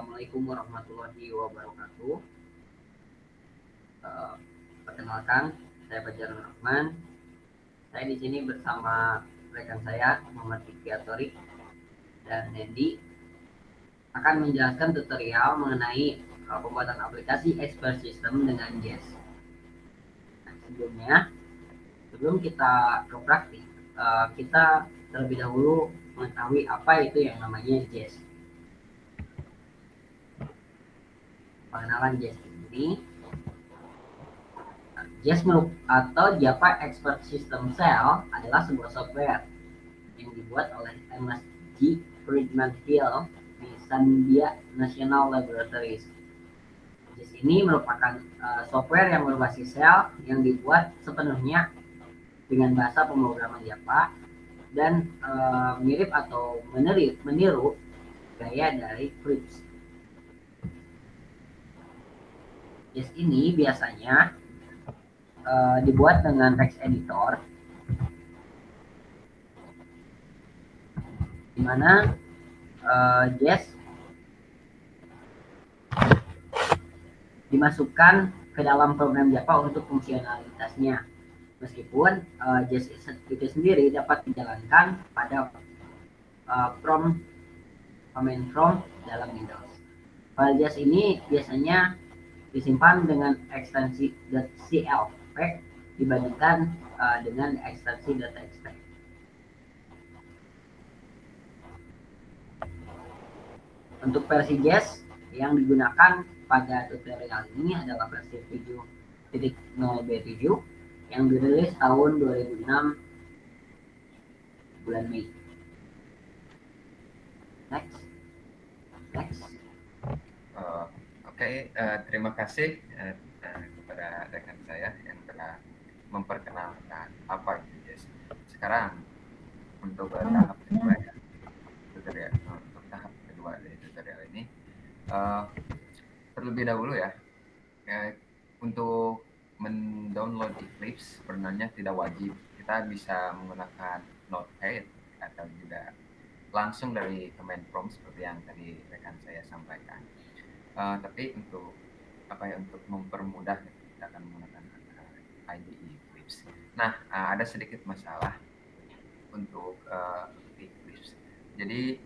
Assalamualaikum warahmatullahi wabarakatuh. Eh, Perkenalkan, saya Fajar Rahman. Saya di sini bersama rekan saya Muhammad Fikri Atorik dan Nendi akan menjelaskan tutorial mengenai pembuatan aplikasi expert system dengan Jest. Nah, sebelum kita ke praktik, kita terlebih dahulu mengetahui apa itu yang namanya Jest. Pengenalan Jest ini, Jest atau Java Expert System Cell adalah sebuah software yang dibuat oleh Ernest G. Friedman Hill di Sandia National Laboratories. Jest ini merupakan software yang berbasis Shell yang dibuat sepenuhnya dengan bahasa pemrograman Java dan mirip atau meniru gaya dari Eclipse. Jest ini biasanya dibuat dengan text editor, di mana Jest dimasukkan ke dalam program Java untuk fungsionalitasnya. Meskipun Jest itu sendiri dapat dijalankan pada command prompt dalam Windows. File Jest ini biasanya disimpan dengan ekstensi .clf dibandingkan dengan ekstensi .txt. Untuk versi Jest yang digunakan pada tutorial ini adalah versi 7.0b7 yang dirilis tahun 2006 bulan Mei. Next. Terima kasih kepada rekan saya yang telah memperkenalkan apa itu Jest. Sekarang untuk tahap kedua ya, tutorial untuk tahap kedua dari tutorial ini, terlebih dahulu ya, untuk mendownload Eclipse sebenarnya tidak wajib. Kita bisa menggunakan Notepad atau juga langsung dari command prompt seperti yang tadi rekan saya sampaikan. Tapi untuk untuk mempermudah kita akan menggunakan IDE Eclipse. Nah, ada sedikit masalah untuk Eclipse. Jadi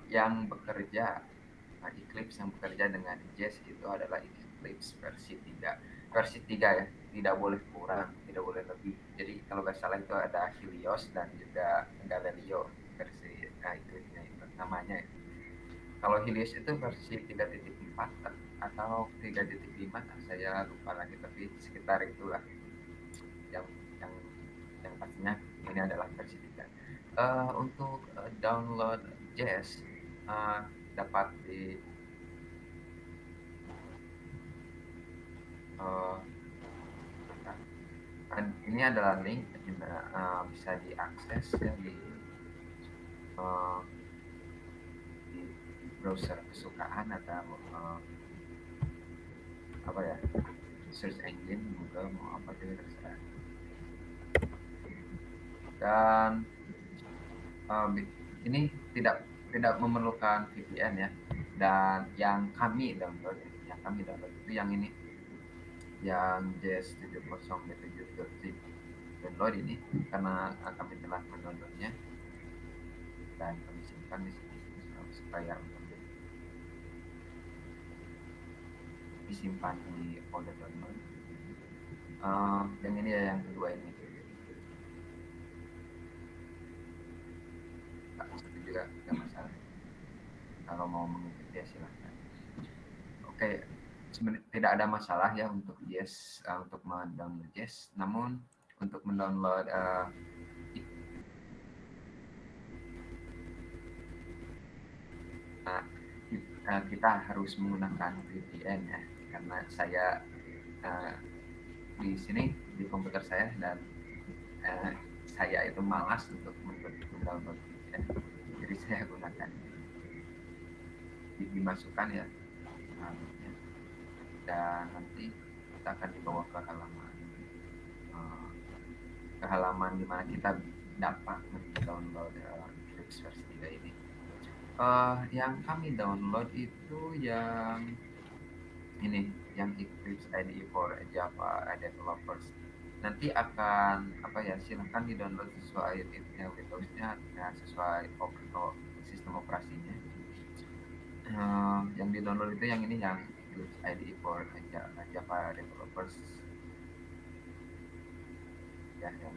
yang bekerja Eclipse yang bekerja dengan Jest itu adalah Eclipse versi 3. Versi 3 ya, tidak boleh kurang, tidak boleh lebih. Jadi kalau nggak salah itu ada Helios dan juga Galileo versi itu namanya. Kalau Helios itu versi 3.4 atau 3.5, saya lupa lagi, tapi sekitar itulah. Yang pastinya ini adalah versi 3. Untuk download Jest dapat di ini adalah link bisa diakses ya di browser kesukaan atau search engine Google mau apa juga terserah. Dan ini tidak memerlukan VPN ya. Dan yang kami download itu yang ini, yang Jest 70b7.zip download ini, karena kami telah mendownloadnya dan kami simpan di sini supaya disimpan di folder download. Yang ini ya, yang kedua ini. Itu juga tidak masalah. Kalau mau mengikuti ya silahkan. Oke, sebenarnya tidak ada masalah ya untuk Jest, untuk mendownload Jest. Namun untuk mendownload kita harus menggunakan VPN ya, karena saya di sini di komputer saya dan saya itu malas untuk mendownload VPN, jadi saya gunakan dimasukkan ya dan nanti kita akan dibawa ke halaman di mana kita dapat mendownload Eclipse versi 3 ini. Yang kami download itu yang ini, yang Eclipse IDE for Java developers. Nanti akan apa ya, silahkan di download sesuai Windowsnya ya, sesuai sistem operasinya. Yang di download itu yang ini, yang Eclipse IDE for Java developers ya, yang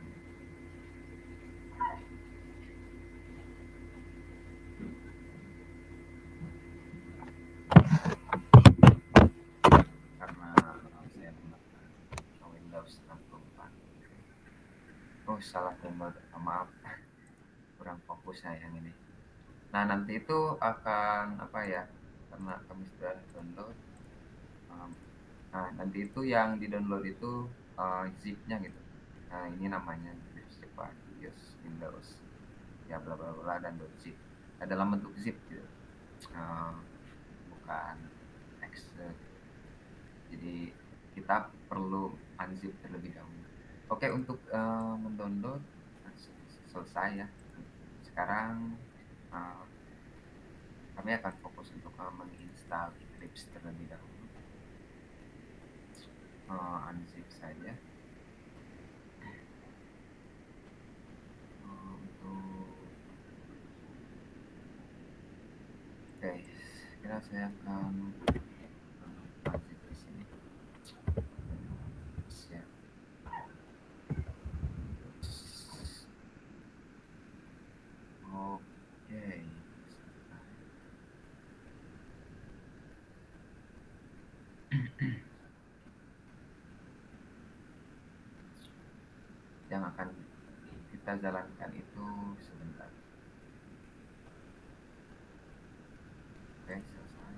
karena saya menggunakan Windows 64. Oh, salah download, maaf, kurang fokus saya yang ini. Nah, nanti itu akan apa ya, karena kami sudah download, um, nah nanti itu yang di download itu zipnya gitu. Nah, ini namanya Java use Windows ya bla bla bla dan .zip. Nah, dalam bentuk zip gitu. Uh, Bukan exe. Jadi kita perlu unzip terlebih dahulu. Oke, untuk mendownload selesai ya. Sekarang uh, kami akan fokus untuk menginstal Eclipse terlebih dahulu. Unzip saja. Oke, kira saya akan unzip di sini. Siap. Oke. Yang akan kita jalankan itu sebentar. Oke, selesai.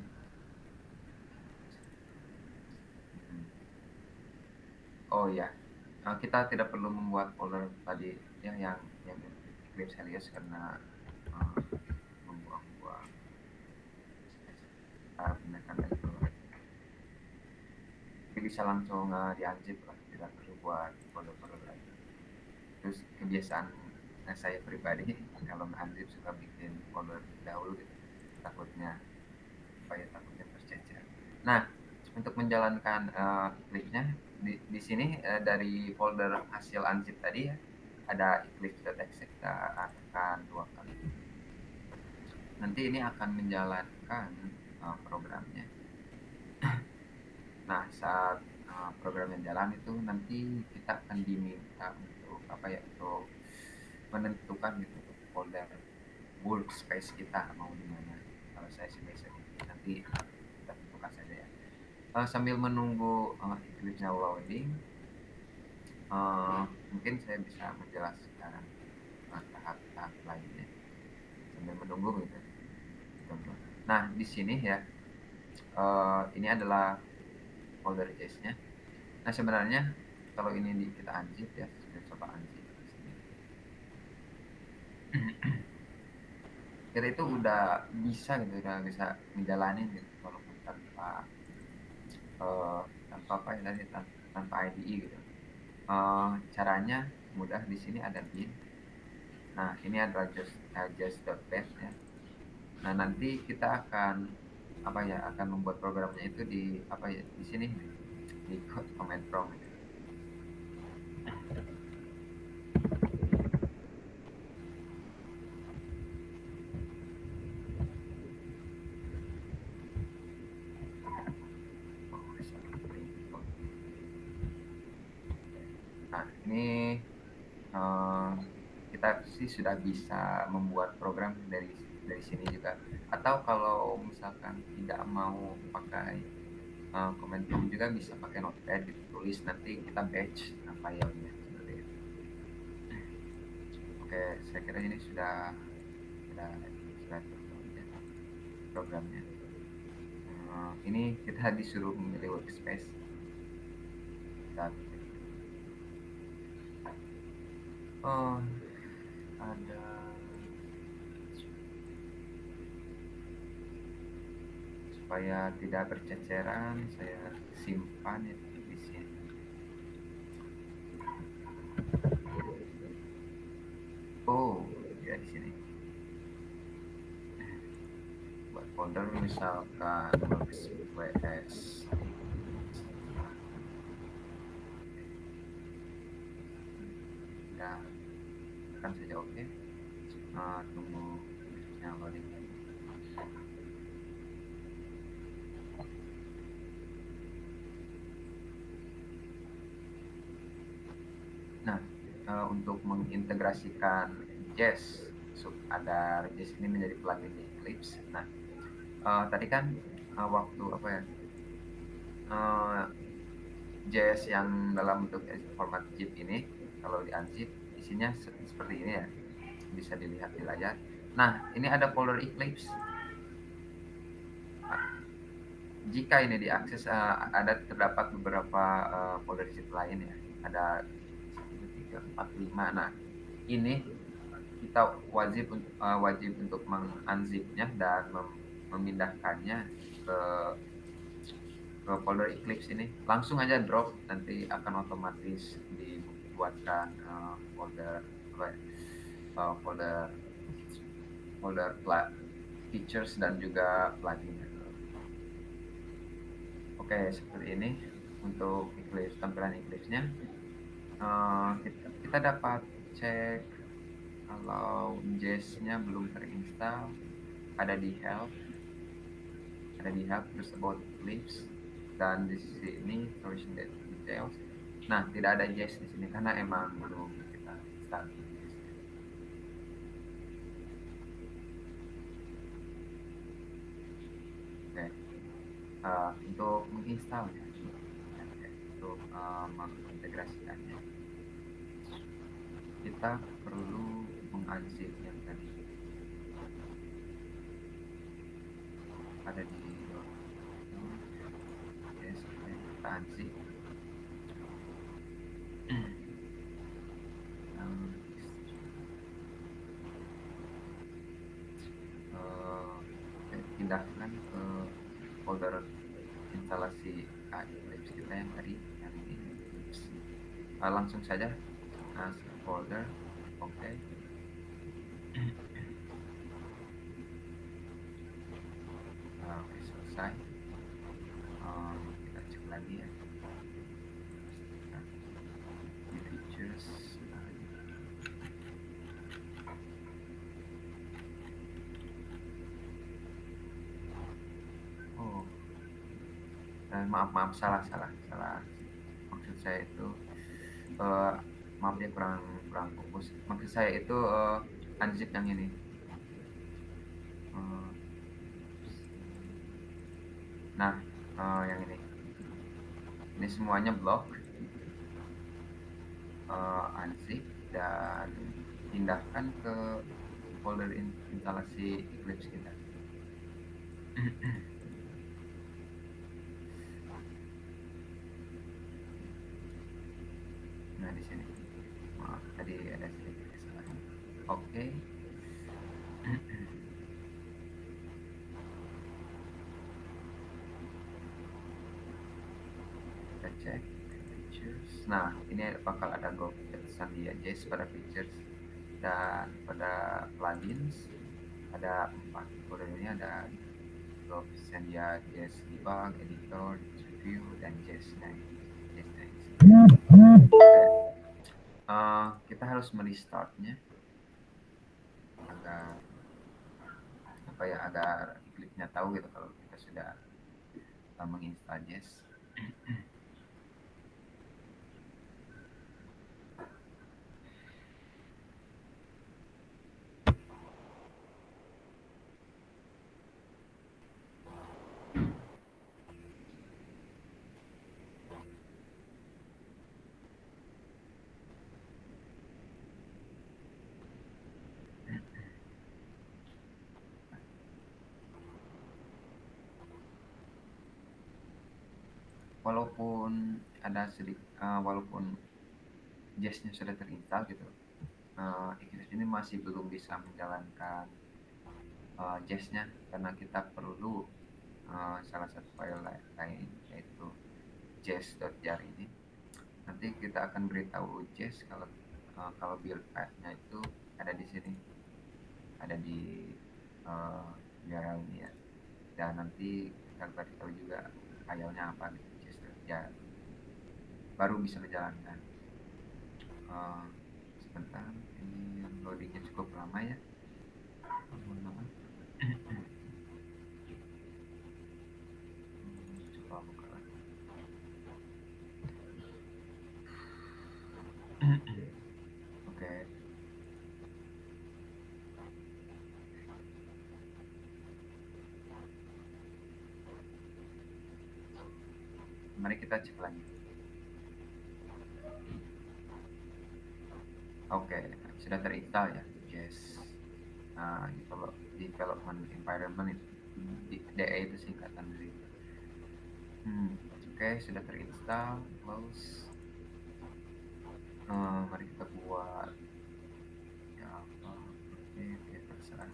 Oh ya, kita tidak perlu membuat folder tadi ya, yang Eclipse Alias, karena membuang-buang pindahkan lagi folder. Jadi bisa langsung di-unzip lah, tidak perlu buat folder-folder lagi. Terus kebiasaan saya pribadi kalau nge-unzip suka bikin folder dahulu gitu, takutnya tercecer. Nah, untuk menjalankan Eclipse-nya di sini dari folder hasil unzip tadi ya, ada eclipse.exe, kita akan dua kali. Nanti ini akan menjalankan programnya. Nah, saat program yang jalan itu nanti kita akan diminta untuk apa ya, untuk menentukan gitu folder workspace kita mau di mana. Kalau saya sih biasanya nanti kita tentukan saja ya. Sambil menunggu Eclipse-nya loading, mungkin saya bisa menjelaskan tahap-tahap lainnya sambil menunggu gitu. Nah, di sini ya, ini adalah folder JS-nya. Nah, sebenarnya kalau ini kita unzip ya, saya coba unzip di sini. Kita itu udah bisa gitu, udah bisa menjalani gitu, walaupun tanpa apa ya tadi, tanpa IDE gitu. Caranya mudah, di sini ada bin. Nah, ini adalah just.bat ya. Nah, nanti kita akan apa ya, akan membuat programnya itu di apa ya, di sini di command prompt gitu. Nah, ini kita sih sudah bisa membuat program dari sini juga. Atau kalau misalkan tidak mau pakai command prompt juga bisa pakai notepad gitu, tulis nanti kita batch filenya seperti itu. Oke, saya kira ini sudah terbuat ya programnya. Ini kita disuruh memilih workspace. Ada supaya tidak berceceran, saya simpan itu di sini. Oh, ya di sini. folder misalkan WS ya, tekan saja oke. Tunggu yang loading. Nah, untuk mengintegrasikan Jest, ada Jest ini menjadi plugin di Eclipse. Nah, tadi kan waktu apa ya, uh, Jest yang dalam bentuk format zip ini, kalau di unzip isinya seperti ini ya, bisa dilihat di layar. Nah, ini ada folder Eclipse. Nah, jika ini diakses, ada terdapat beberapa folder zip lain ya, ada 1, 2, 3, 4, 5. Nah, ini kita wajib untuk mengunzipnya dan memindahkannya ke folder Eclipse ini. Langsung aja drop, nanti akan otomatis dibuatkan folder apa ya, folder features dan juga plugin. Oke, seperti ini untuk Eclipse, tampilan Eclipse-nya. Kita dapat cek kalau Jest-nya belum terinstall, ada di help, terus about Eclipse, dan di sini version details. Nah, tidak ada Jest di sini karena emang belum kita install. Oke, untuk menginstalnya, untuk mengintegrasikannya, kita perlu mengunzip yang tadi ada di Jest. Kita unzip. Pindahkan ke folder instalasi Eclipse kita yang tadi, yang ini. Langsung saja folder, oke. Oke, selesai. Kita cek lagi ya di features. Maaf, salah. Maksud saya itu maaf ya, kurang fokus. Maksud saya itu unzip yang ini. Nah, yang ini semuanya blok. Unzip dan pindahkan ke folder instalasi Eclipse kita. Nah, di sini. Maaf, tadi ada sedikit kesalahan. Oke. Kita cek features. Nah, ini bakal ada Go Sandia Jest pada features, dan pada plugins ada 4 folder ini, ada Go Sandia Jest Debug, Editor, Review, dan Jest Next. Kita harus merestartnya agar Eclipse-nya tahu gitu kalau kita sudah menginstal Jest. Walaupun walaupun Jest-nya sudah terinstall gitu, Eclipse ini masih belum bisa menjalankan Jest-nya karena kita perlu salah satu file lain, yaitu jest.jar ini. Nanti kita akan beritahu Jest kalau build path-nya itu ada di sini, ada di URL ini ya. ya nanti kita beri tahu juga filenya apa gitu ya baru bisa dijalankan. Eh, sebentar ini loadingnya cukup lama ya, mohon maaf. Coba buka lagi. Oke. Mari kita cek lagi. Oke, sudah terinstall ya. Yes. Nah, development environment itu DE itu singkatan dari itu. Oke, sudah terinstall. Close. Mari kita buat ya apa? Oke, terserah.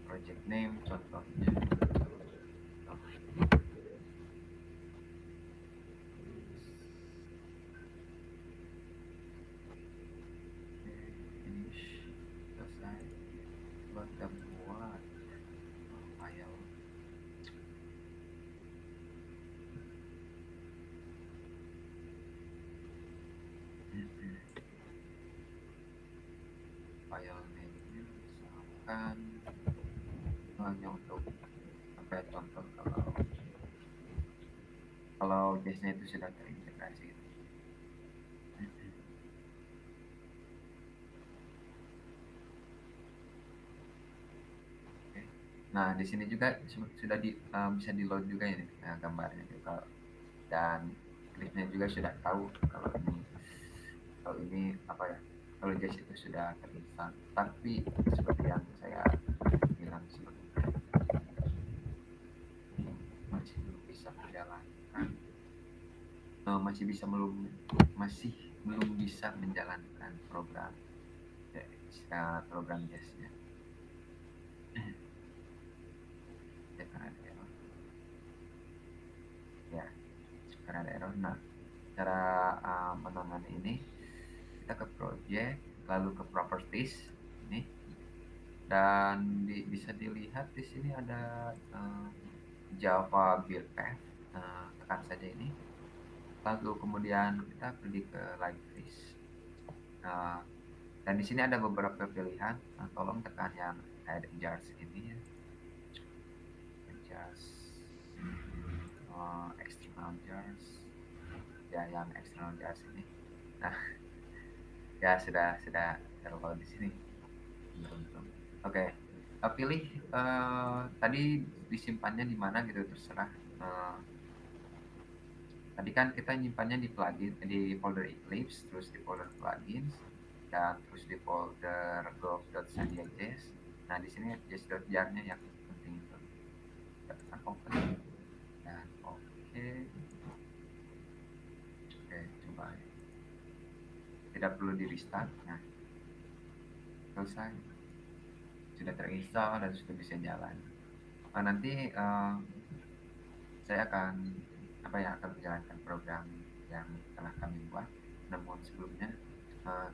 Project name contohnya. Finish, selesai. Kita buat file. File name-nya misalkan hanya untuk apa ya, contoh kalau JS-nya itu sudah terintegrasi. Oke. Nah di sini juga sudah bisa di load juga ini gambarnya juga, dan klipnya juga sudah tahu kalau ini apa ya, kalau JS itu sudah terinstall. Tapi seperti yang saya bilang sebelumnya, masih belum bisa menjalankan, masih belum bisa menjalankan program JS-nya. Ya karena ada error. Ya, karena ada error. Nah, cara menangani ini, kita ke project, lalu ke properties ini, dan bisa dilihat di sini ada Java build path. Tekan saja ini, lalu kemudian kita pergi ke libraries. Dan di sini ada beberapa pilihan. Tolong tekan yang add jars ini ya, jars external jars ya, yang external jars ini. Nah ya sudah terlalu di sini. Oke. Pilih tadi disimpannya di mana gitu, terserah. Tadi kan kita nyimpannya di plugin, di folder Eclipse, terus di folder plugins, dan terus di folder gov.sandia.js. Nah di sini js.jar-nya yang penting itu. Kita tekan open dan oke, coba ya. Tidak perlu di restart. Nah selesai, sudah terinstall dan sudah bisa jalan. Nanti saya akan menjalankan program yang telah kami buat. Namun sebelumnya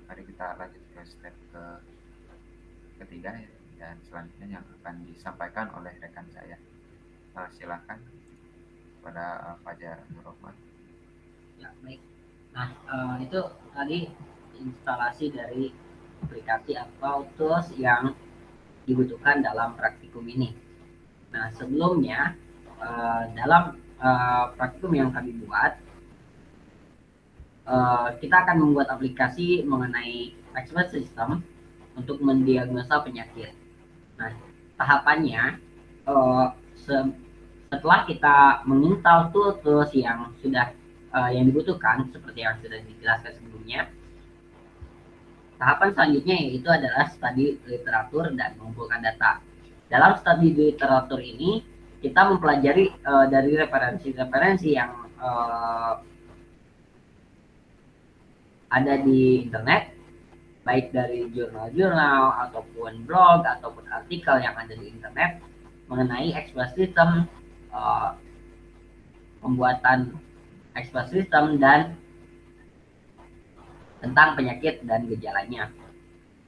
mari kita lanjut ke step ketiga ya, dan selanjutnya yang akan disampaikan oleh rekan saya. Silakan pada Fajar Nurrohman. Ya, baik. Nah, itu tadi instalasi dari aplikasi atau tools yang dibutuhkan dalam praktikum ini. Nah, sebelumnya dalam praktikum yang kami buat, kita akan membuat aplikasi mengenai expert system untuk mendiagnosa penyakit. Nah, tahapannya setelah kita menginstal tools yang sudah yang dibutuhkan seperti yang sudah dijelaskan sebelumnya, tahapan selanjutnya yaitu adalah studi literatur dan mengumpulkan data. Dalam studi literatur ini kita mempelajari dari referensi-referensi yang ada di internet, baik dari jurnal-jurnal ataupun blog ataupun artikel yang ada di internet mengenai expert system, pembuatan expert system, dan tentang penyakit dan gejalanya.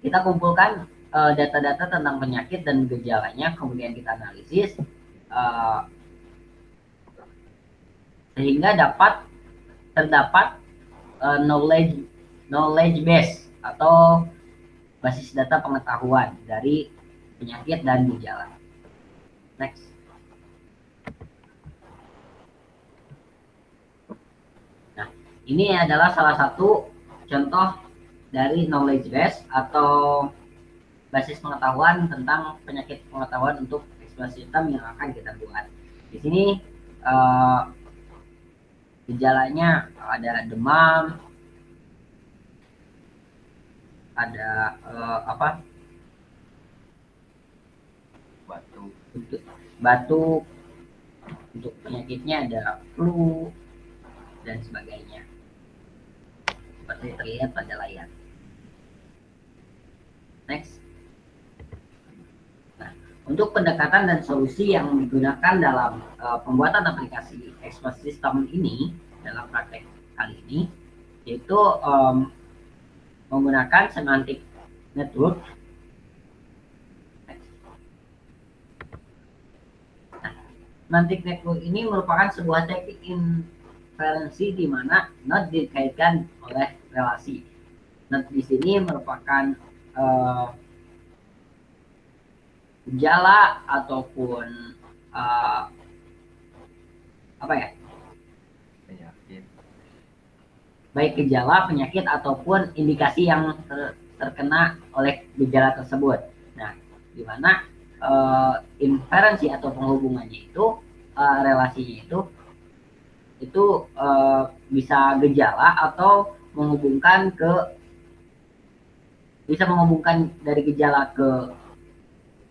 kita kumpulkan data-data tentang penyakit dan gejalanya, kemudian kita analisis sehingga terdapat knowledge base atau basis data pengetahuan dari penyakit dan gejala. Next. Nah, ini adalah salah satu contoh dari knowledge base atau basis pengetahuan tentang penyakit pengetahuan untuk eksplorasi sistem yang akan kita buat. Di sini gejalanya ada demam, ada batuk, untuk penyakitnya ada flu dan sebagainya, seperti terlihat pada layar. Next. Nah, untuk pendekatan dan solusi yang digunakan dalam pembuatan aplikasi expert system ini dalam praktek kali ini, yaitu menggunakan semantic network. Nah, semantic network ini merupakan sebuah teknik inferensi di mana node dikaitkan oleh relasi. Node di sini merupakan gejala ataupun penyakit, baik gejala, penyakit ataupun indikasi yang terkena oleh gejala tersebut. Nah, di mana inferensi atau penghubungannya itu relasinya itu bisa gejala atau bisa menghubungkan dari gejala ke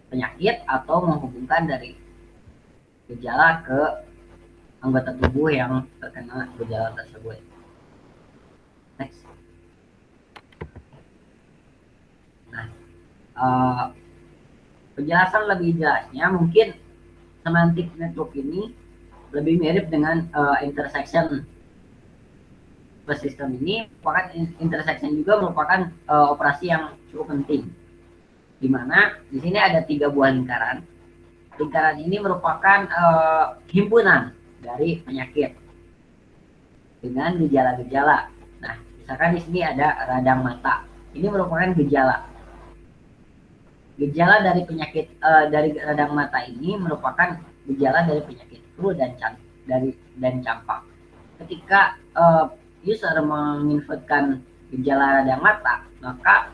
penyakit atau menghubungkan dari gejala ke anggota tubuh yang terkena gejala tersebut. Next. Nah, penjelasan lebih jelasnya mungkin semantic network ini lebih mirip dengan intersection. Sistem ini merupakan intersection juga merupakan operasi yang cukup penting, di mana di sini ada 3 buah lingkaran. Lingkaran ini merupakan himpunan dari penyakit dengan gejala-gejala. Nah, misalkan di sini ada radang mata. Ini merupakan gejala. Gejala dari penyakit dari radang mata ini merupakan gejala dari penyakit flu dan campak. Ketika user menginputkan gejala radang mata, maka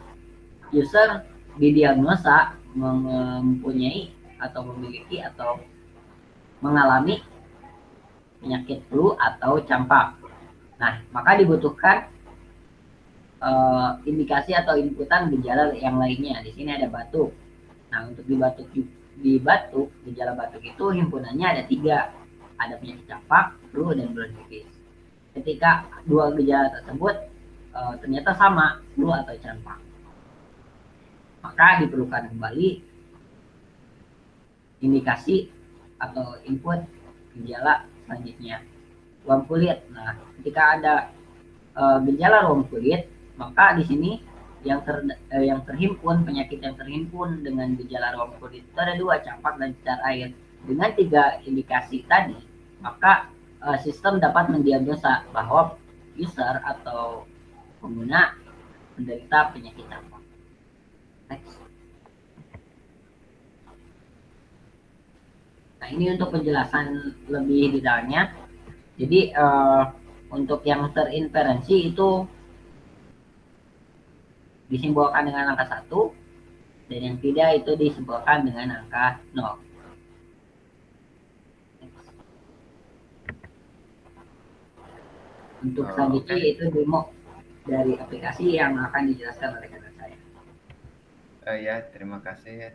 user didiagnosa mempunyai atau memiliki atau mengalami penyakit flu atau campak. Nah, maka dibutuhkan indikasi atau inputan gejala yang lainnya. Di sini ada batuk. Nah, untuk di batuk gejala batuk itu himpunannya ada 3. Ada penyakit campak, flu, dan bronkitis. Ketika 2 gejala tersebut ternyata sama, flu atau campak, maka diperlukan kembali indikasi atau input gejala selanjutnya, ruam kulit. Nah, ketika ada gejala ruam kulit, maka di sini yang terhimpun, penyakit yang terhimpun dengan gejala ruam kulit itu ada 2, campak dan cacar air. Dengan 3 indikasi tadi, maka sistem dapat mendiagnosa bahwa user atau pengguna menderita penyakit campak. Next. Nah, ini untuk penjelasan lebih detailnya. Jadi untuk yang terinferensi itu disimbolkan dengan angka 1, dan yang tidak itu disimbolkan dengan angka 0. Untuk selanjutnya itu demo dari aplikasi yang akan dijelaskan oleh rekan saya. Ya, terima kasih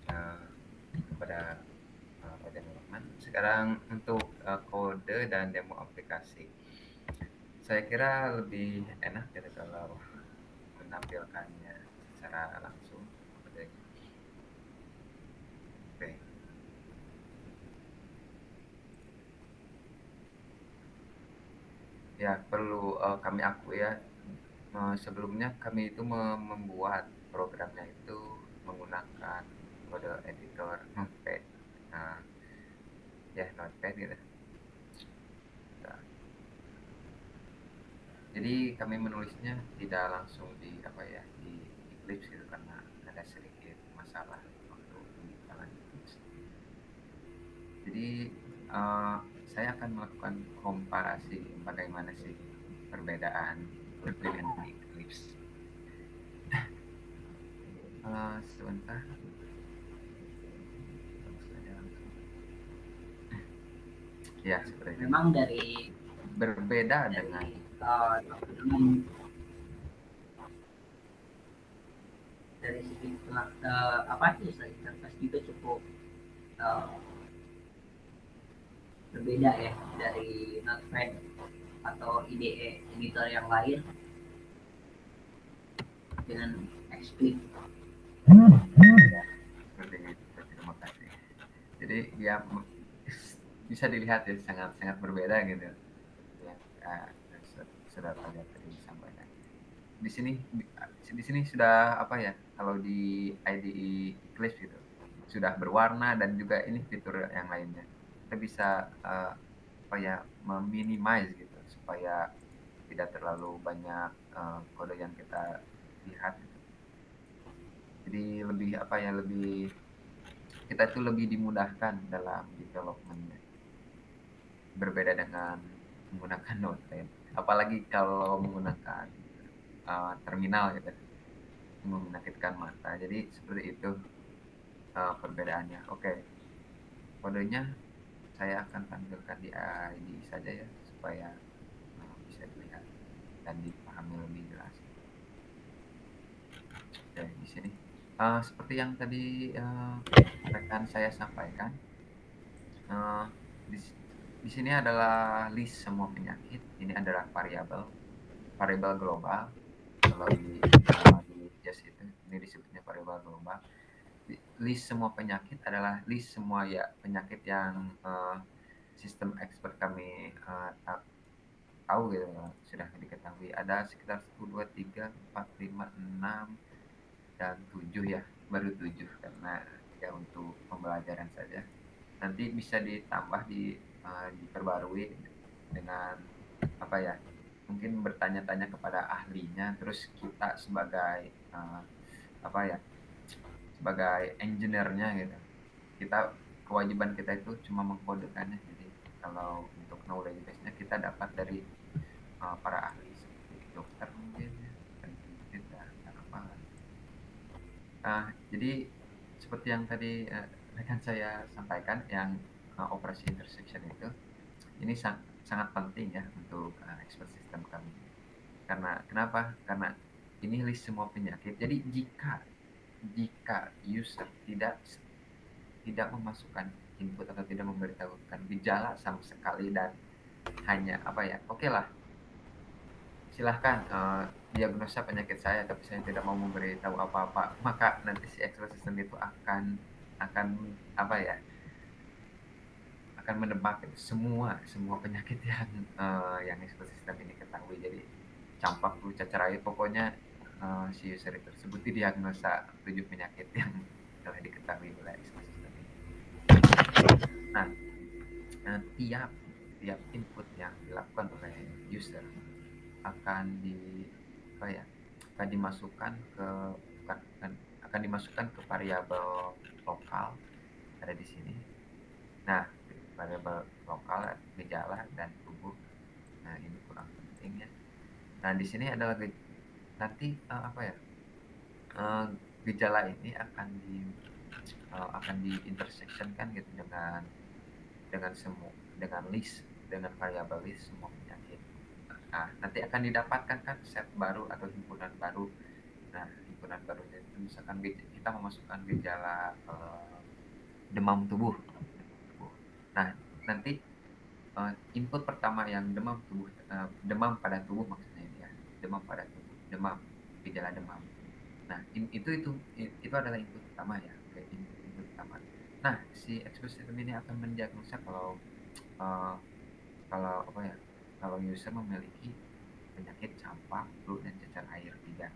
kepada Pak Rahman. Sekarang untuk kode dan demo aplikasi, saya kira lebih enak gitu kalau menampilkannya secara langsung. Oke. Ya, perlu kami akui ya, sebelumnya kami itu membuat programnya itu menggunakan kode editor Notepad. Nah, ya Notepad gitu. Nah, jadi kami menulisnya tidak langsung di apa ya di Eclipse gitu karena ada sedikit masalah waktu pengembangan Eclipse. Jadi eh, saya akan melakukan komparasi bagaimana sih perbedaan dengan Eclipse. Sebentar, langsung aja langsung. Ya seperti itu. Memang dari Berbeda dengan dari teman-teman dari segi apa sih interface juga cukup eh, berbeda ya dari Notepad atau IDE editor yang lain dengan XSplit. ya, seperti itu. Terima kasih. Jadi ya bisa dilihat ya sangat sangat berbeda gitu ya. Saudara lihat tadi disampaikan. Di sini sudah apa ya? Kalau di IDE Eclipse gitu sudah berwarna dan juga ini fitur yang lainnya. Kita bisa apa ya meminimize gitu supaya tidak terlalu banyak kode yang kita lihat gitu. Jadi lebih apa ya lebih kita itu lebih dimudahkan dalam developmentnya berbeda dengan menggunakan Notepad apalagi kalau menggunakan terminal gitu menyakitkan mata jadi seperti itu perbedaannya. Oke, kodenya saya akan tampilkan di ID saja ya supaya bisa dilihat dan dipahami lebih jelas. Oke, di sini seperti yang tadi rekan saya sampaikan, eh, di, di sini adalah list semua penyakit. Ini adalah variabel global. Kalau di JAS itu ini disebutnya variabel global. List semua penyakit adalah list semua ya penyakit yang sistem expert kami tahu gitu sudah diketahui ada sekitar 1, 2, 3, 4, 5, 6 dan 7 ya baru 7 karena ya untuk pembelajaran saja nanti bisa ditambah diperbarui dengan apa ya mungkin bertanya-tanya kepada ahlinya terus kita sebagai apa ya sebagai engineer-nya gitu kita kewajiban kita itu cuma mengkodekannya jadi kalau untuk knowledge base-nya kita dapat dari para ahli seperti dokter mungkin ya peneliti dan apa jadi seperti yang tadi rekan saya sampaikan yang operasi intersection itu ini sangat penting ya untuk expert system kami karena kenapa karena ini list semua penyakit jadi jika user tidak memasukkan input atau tidak memberitahukan gejala sama sekali dan hanya apa ya oke lah silahkan diagnosa penyakit saya tapi saya tidak mau memberitahu apa-apa maka nanti si expert system itu akan apa ya akan menebak semua penyakit yang expert system ini ketahui jadi campak flu cacar air pokoknya si user tersebut didiagnosa 7 penyakit yang telah diketahui oleh expert system ini. Nah, tiap input yang dilakukan oleh user akan apa ya akan dimasukkan ke akan dimasukkan ke variabel lokal ada di sini. Nah, variabel lokal gejala dan tubuh. Nah, ini kurang penting ya. Nah, di sini adalah nanti apa ya gejala ini akan di intersection kan gitu dengan semua dengan variabel list semua penyakit. Nah, nanti akan didapatkan kan set baru atau himpunan baru. Nah, himpunan barunya itu misalkan kita memasukkan gejala demam tubuh. Nah, nanti input pertama yang demam pada tubuh maksudnya ini ya, demam pada tubuh, gejala demam. Nah, itu adalah input pertama ya, oke, input pertama. Nah, si expert system ini akan mendiagnosa uh, kalau apa ya, kalau user memiliki penyakit campak, flu dan cacar air 3.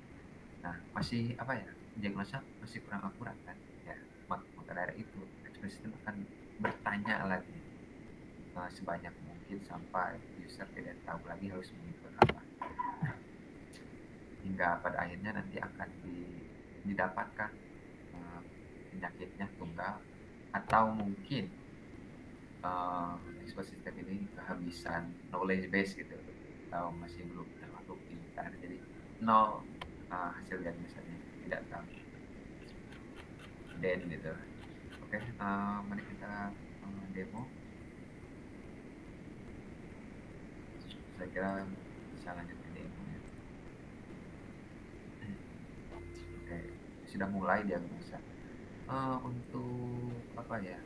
Nah, masih apa ya? diagnosa masih kurang akurat kan ya, maka dari itu expert system akan bertanya lagi sebanyak mungkin sampai user tidak tahu lagi harus mengikut apa, hingga pada akhirnya nanti akan didapatkan penyakitnya tunggal, atau mungkin expert system ini kehabisan knowledge base gitu, atau masih belum terlalu pintar, jadi nol hasil diagnosanya, tidak tahu dan gitu. Oke, mari kita demo. Saya kira bisa lanjut ke demo ya. Oke, sudah mulai diagnosa. Untuk apa ya?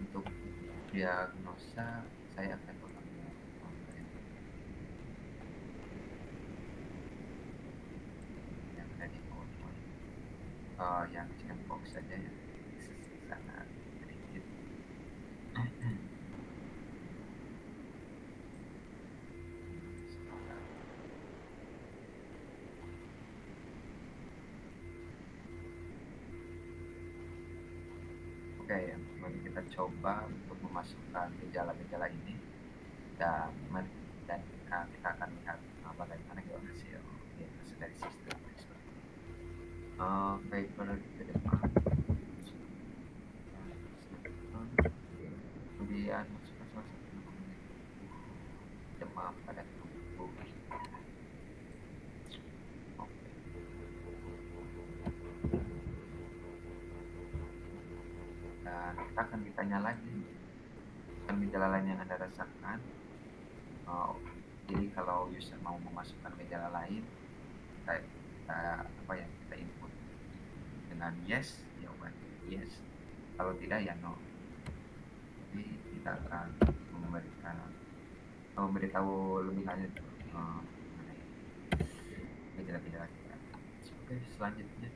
Untuk diagnosa saya akan mengambil yang ada di PowerPoint, yang chickenpox saja ya, sangat sedikit. Oke ya, mari kita coba untuk memasukkan gejala-gejala ini, dan kita akan lihat bagaimana hasil dari sistem expert. Paper ke depan, kemudian masukkan salah satu demam pada tubuh. Oke. Dan kita akan ditanya lagi gejala lain yang Anda rasakan. Jadi kalau user mau memasukkan gejala lain, kita input dengan yes, jawaban yes. Kalau tidak ya no. Jadi kita akan memberitahu lebih lanjut mengenai gejala-gejala kita. Oke, selanjutnya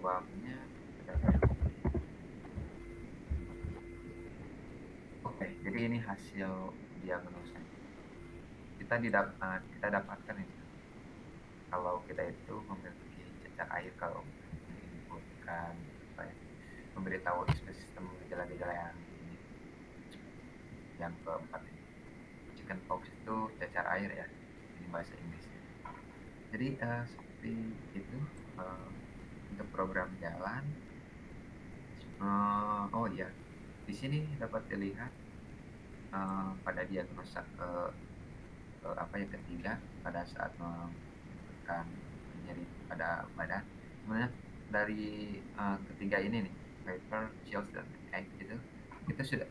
ruamnya. Oke, jadi ini hasil diagnosa. Kita dapatkan ini kalau kita itu memiliki cacar air, kalau menginputkan memberitahu sistem gejala-gejala yang keempat ini. Chickenpox itu cacar air ya, ini bahasa Inggrisnya. Jadi seperti itu untuk program jalan. Oh iya, di sini dapat dilihat pada diagnosa ketiga, pada saat menekan nyeri pada badan. Sebenarnya dari ketiga ini nih, Paper, Chills, dan Egg itu sudah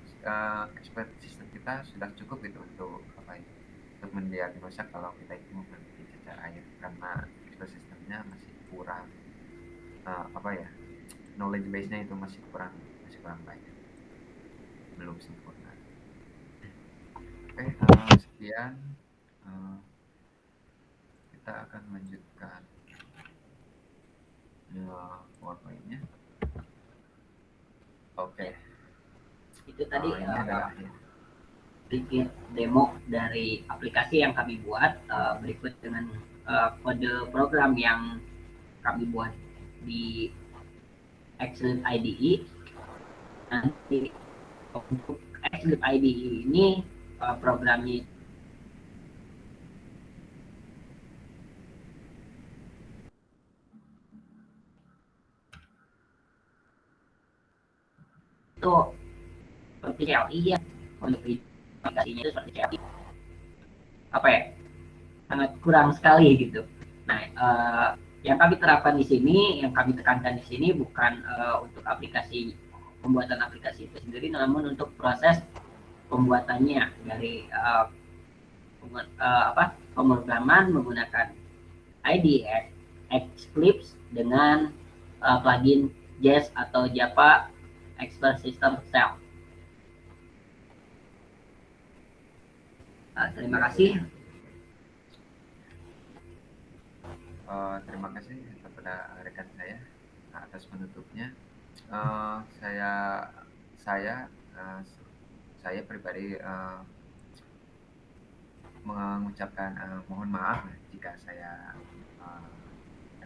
expert sistem kita sudah cukup gitu untuk untuk mendiagnosa kalau kita itu memiliki cacar air, karena expert sistemnya masih kurang knowledge base-nya itu masih kurang banyak, belum sempurna. Oke, sekian. Kita akan lanjutkan PowerPoint-nya. Oke. Itu tadi ini adalah sedikit demo dari aplikasi yang kami buat, berikut dengan kode program yang kami buat di XLib IDE. Nanti untuk XLib IDE ini programnya itu seperti CLI ya, untuk aplikasinya itu seperti CLI sangat kurang sekali gitu. Nah, yang kami terapkan di sini, yang kami tekankan di sini bukan untuk pembuatan aplikasi itu sendiri, namun untuk proses pembuatannya dari pemrograman menggunakan IDE Eclipse dengan plugin Jest atau Java Expert System Cell. Terima kasih. Terima kasih kepada rekan saya atas penutupnya. Eh, saya saya eh, saya pribadi mengucapkan mohon maaf jika saya eh,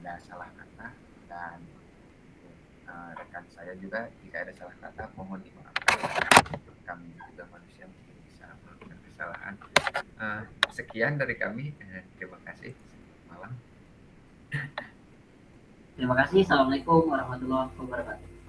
ada salah kata, dan rekan saya juga jika ada salah kata mohon dimaafkan. Kami juga manusia mungkin bisa melakukan kesalahan. Sekian dari kami. Terima kasih. Selamat malam. Terima kasih. Assalamualaikum warahmatullahi wabarakatuh.